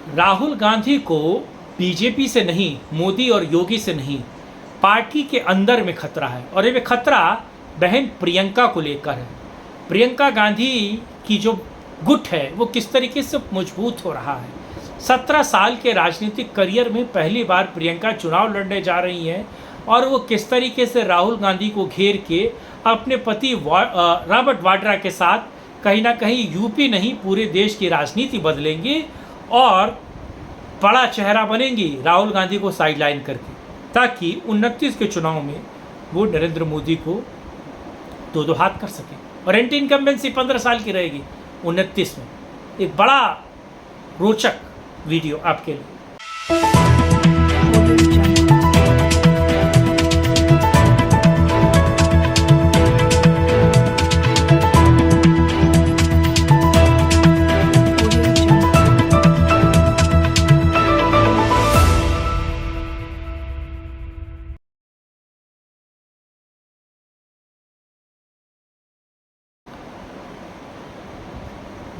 राहुल गांधी को बीजेपी से नहीं, मोदी और योगी से नहीं, पार्टी के अंदर में खतरा है। और ये खतरा बहन प्रियंका को लेकर है। प्रियंका गांधी की जो गुट है वो किस तरीके से मजबूत हो रहा है। 17 साल के राजनीतिक करियर में पहली बार प्रियंका चुनाव लड़ने जा रही हैं और वो किस तरीके से राहुल गांधी को घेर के अपने पति रॉबर्ट वाड्रा के साथ कहीं ना कहीं यूपी नहीं पूरे देश की राजनीति बदलेंगी और बड़ा चेहरा बनेंगी राहुल गांधी को साइडलाइन करके, ताकि 29 के चुनाव में वो नरेंद्र मोदी को दो हाथ कर सके और एंटी इनकम्बेंसी 15 साल की रहेगी 29 में। एक बड़ा रोचक वीडियो आपके लिए।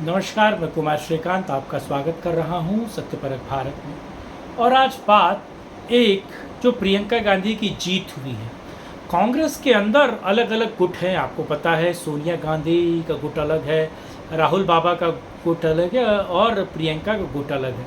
नमस्कार, मैं कुमार श्रीकांत आपका स्वागत कर रहा हूं सत्यपरक भारत में। और आज बात एक जो प्रियंका गांधी की जीत हुई है। कांग्रेस के अंदर अलग अलग गुट हैं, आपको पता है। सोनिया गांधी का गुट अलग है, राहुल बाबा का गुट अलग है और प्रियंका का गुट अलग है।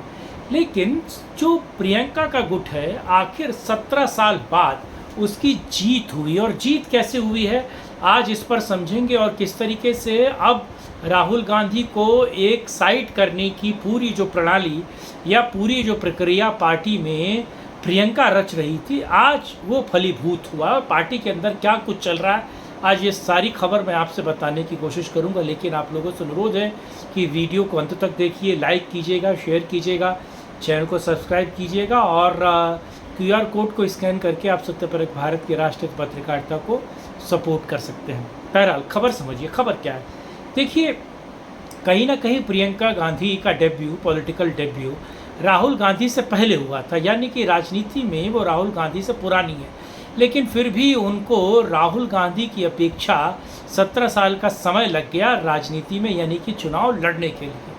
लेकिन जो प्रियंका का गुट है, आखिर 17 साल बाद उसकी जीत हुई। और जीत कैसे हुई है आज इस पर समझेंगे, और किस तरीके से अब राहुल गांधी को एक साइड करने की पूरी जो प्रणाली या पूरी जो प्रक्रिया पार्टी में प्रियंका रच रही थी, आज वो फलीभूत हुआ। पार्टी के अंदर क्या कुछ चल रहा है, आज ये सारी खबर मैं आपसे बताने की कोशिश करूंगा। लेकिन आप लोगों से अनुरोध है कि वीडियो को अंत तक देखिए, लाइक कीजिएगा, शेयर कीजिएगा, चैनल को सब्सक्राइब कीजिएगा और QR कोड को स्कैन करके आप सत्यपरक भारत की राष्ट्रीय पत्रकारिता को सपोर्ट कर सकते हैं। बहरहाल खबर समझिए, खबर क्या है देखिए। कहीं ना कहीं प्रियंका गांधी का debut, political debut Rahul Gandhi से पहले हुआ था, यानी कि राजनीति में वो राहुल गांधी से पुरानी है। लेकिन फिर भी उनको राहुल गांधी की अपेक्षा 17 साल का समय लग गया राजनीति में, यानी कि चुनाव लड़ने के लिए।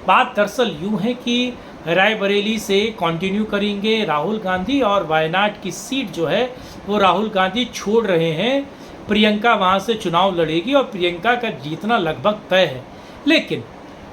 बात दरअसल यूँ है कि रायबरेली से कंटिन्यू करेंगे राहुल गांधी और वायनाड की सीट जो है वो राहुल गांधी छोड़ रहे हैं। प्रियंका वहाँ से चुनाव लड़ेगी और प्रियंका का जीतना लगभग तय है। लेकिन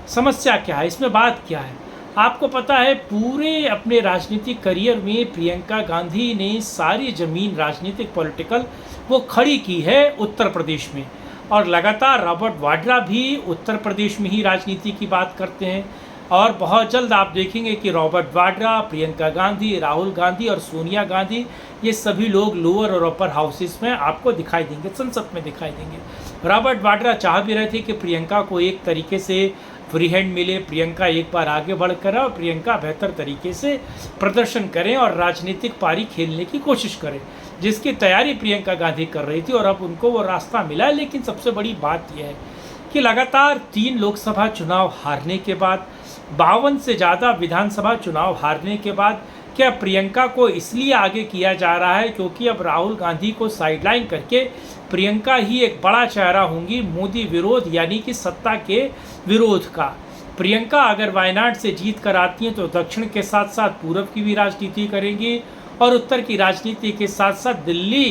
समस्या क्या है, इसमें बात क्या है, आपको पता है। पूरे अपने राजनीतिक करियर में प्रियंका गांधी ने सारी ज़मीन राजनीतिक पॉलिटिकल वो खड़ी की है उत्तर प्रदेश में। और लगातार रॉबर्ट वाड्रा भी उत्तर प्रदेश में ही राजनीति की बात करते हैं। और बहुत जल्द आप देखेंगे कि रॉबर्ट वाड्रा, प्रियंका गांधी, राहुल गांधी और सोनिया गांधी, ये सभी लोग लोअर और अपर हाउसेस में आपको दिखाई देंगे, संसद में दिखाई देंगे। रॉबर्ट वाड्रा चाह भी रहे थे कि प्रियंका को एक तरीके से फ्री हैंड मिले, प्रियंका एक बार आगे बढ़कर और प्रियंका बेहतर तरीके से प्रदर्शन करें और राजनीतिक पारी खेलने की कोशिश करें, जिसकी तैयारी प्रियंका गांधी कर रही थी और अब उनको वो रास्ता मिला है। लेकिन सबसे बड़ी बात यह है कि लगातार 3 लोकसभा चुनाव हारने के बाद, 52 से ज़्यादा विधानसभा चुनाव हारने के बाद, क्या प्रियंका को इसलिए आगे किया जा रहा है क्योंकि अब राहुल गांधी को साइडलाइन करके प्रियंका ही एक बड़ा चेहरा होंगी मोदी विरोध, यानी कि सत्ता के विरोध का। प्रियंका अगर वायनाड से जीत कर आती हैं तो दक्षिण के साथ साथ पूरब की भी राजनीति करेंगी और उत्तर की राजनीति के साथ साथ दिल्ली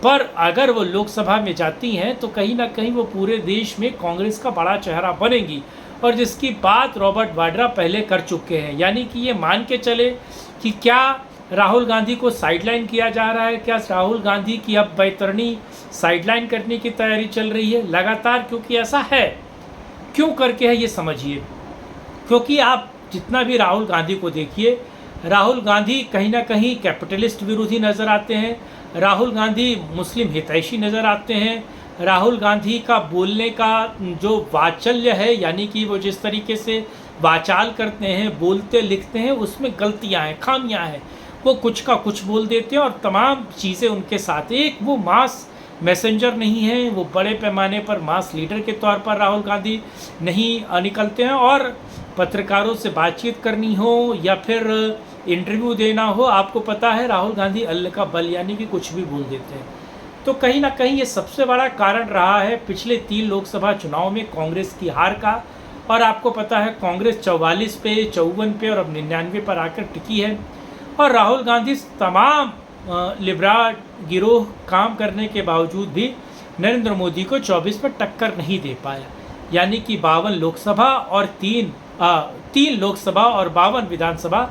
पर अगर वो लोकसभा में जाती हैं तो कहीं ना कहीं वो पूरे देश में कांग्रेस का बड़ा चेहरा बनेगी। और जिसकी बात रॉबर्ट वाड्रा पहले कर चुके हैं, यानी कि ये मान के चले कि क्या राहुल गांधी को साइडलाइन किया जा रहा है, क्या राहुल गांधी की अब बैतरणी साइडलाइन करने की तैयारी चल रही है लगातार। क्योंकि ऐसा है, क्यों करके है ये समझिए। क्योंकि आप जितना भी राहुल गांधी को देखिए, राहुल गांधी कहीं ना कहीं कैपिटलिस्ट विरोधी नज़र आते हैं, राहुल गांधी मुस्लिम हितैषी नज़र आते हैं। राहुल गांधी का बोलने का जो वाचाल्य है, यानी कि वो जिस तरीके से वाचाल करते हैं, बोलते लिखते हैं, उसमें गलतियां हैं, खामियां हैं। वो कुछ का कुछ बोल देते हैं और तमाम चीज़ें उनके साथ। एक वो मास मैसेंजर नहीं है, वो बड़े पैमाने पर मास लीडर के तौर पर राहुल गांधी नहीं निकलते हैं। और पत्रकारों से बातचीत करनी हो या फिर इंटरव्यू देना हो, आपको पता है राहुल गांधी अल्ल का बल, यानी कि कुछ भी बोल देते हैं। तो कहीं ना कहीं ये सबसे बड़ा कारण रहा है पिछले 3 लोकसभा चुनाव में कांग्रेस की हार का। और आपको पता है कांग्रेस 44 पे, 54 पे और अब 99 पर आकर टिकी है। और राहुल गांधी तमाम लिबराल गिरोह काम करने के बावजूद भी नरेंद्र मोदी को 24 पर टक्कर नहीं दे पाया। यानी कि 52 लोकसभा और 3 लोकसभा और 52 विधानसभा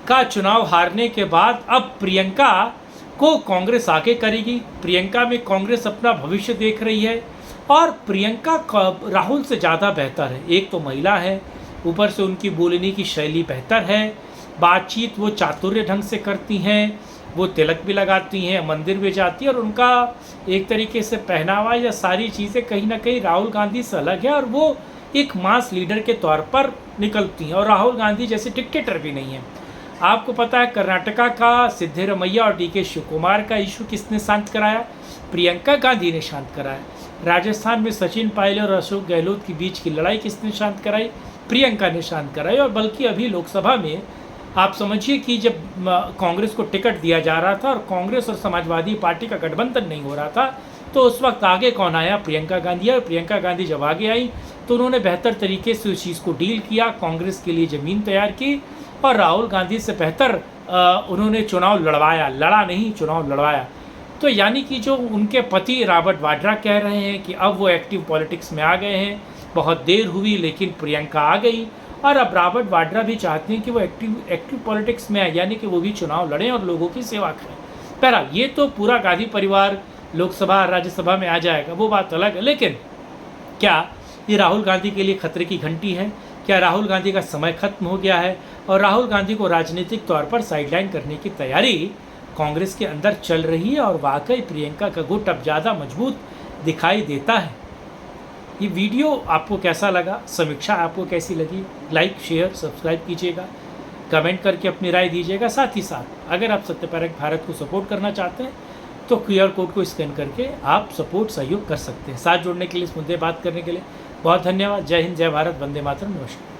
का चुनाव हारने के बाद अब प्रियंका को कांग्रेस आगे करेगी। प्रियंका में कांग्रेस अपना भविष्य देख रही है और प्रियंका राहुल से ज़्यादा बेहतर है। एक तो महिला है, ऊपर से उनकी बोलने की शैली बेहतर है, बातचीत वो चातुर्य ढंग से करती हैं, वो तिलक भी लगाती हैं, मंदिर भी जाती हैं और उनका एक तरीके से पहनावा या सारी चीज़ें कहीं ना कहीं राहुल गांधी से अलग है और वो एक मास लीडर के तौर पर निकलती हैं। और राहुल गांधी जैसे डिक्टेटर भी नहीं है। आपको पता है कर्नाटका का सिद्धरमैया और DK शिवकुमार का इशू किसने शांत कराया? प्रियंका गांधी ने शांत कराया। राजस्थान में सचिन पायलट और अशोक गहलोत के बीच की लड़ाई किसने शांत कराई? प्रियंका ने शांत कराई। और बल्कि अभी लोकसभा में आप समझिए कि जब कांग्रेस को टिकट दिया जा रहा था और कांग्रेस और समाजवादी पार्टी का गठबंधन नहीं हो रहा था, तो उस वक्त आगे कौन आया? प्रियंका गांधी। और प्रियंका गांधी जब आगे आई तो उन्होंने बेहतर तरीके से उस चीज़ को डील किया, कांग्रेस के लिए ज़मीन तैयार की और राहुल गांधी से बेहतर उन्होंने चुनाव लड़वाया, लड़ा नहीं, चुनाव लड़वाया। तो यानी कि जो उनके पति रॉबर्ट वाड्रा कह रहे हैं कि अब वो एक्टिव पॉलिटिक्स में आ गए हैं, बहुत देर हुई लेकिन प्रियंका आ गई। और अब रॉबर्ट वाड्रा भी चाहते हैं कि वो एक्टिव पॉलिटिक्स में आए, यानी कि वो भी चुनाव लड़ें और लोगों की सेवा करें। बहरहाल ये तो पूरा गांधी परिवार लोकसभा राज्यसभा में आ जाएगा, वो बात अलग है। लेकिन क्या ये राहुल गांधी के लिए खतरे की घंटी है? क्या राहुल गांधी का समय खत्म हो गया है और राहुल गांधी को राजनीतिक तौर पर साइडलाइन करने की तैयारी कांग्रेस के अंदर चल रही है? और वाकई प्रियंका का गुट अब ज़्यादा मजबूत दिखाई देता है। ये वीडियो आपको कैसा लगा? समीक्षा आपको कैसी लगी? लाइक, शेयर, सब्सक्राइब कीजिएगा, कमेंट करके अपनी राय दीजिएगा। साथ ही साथ अगर आप सत्यपरक भारत को सपोर्ट करना चाहते हैं तो QR कोड को स्कैन करके आप सपोर्ट सहयोग कर सकते हैं। साथ जुड़ने के लिए, इस मुद्दे बात करने के लिए बहुत धन्यवाद। जय हिंद, जय भारत, वंदे मातरम, नमस्कार।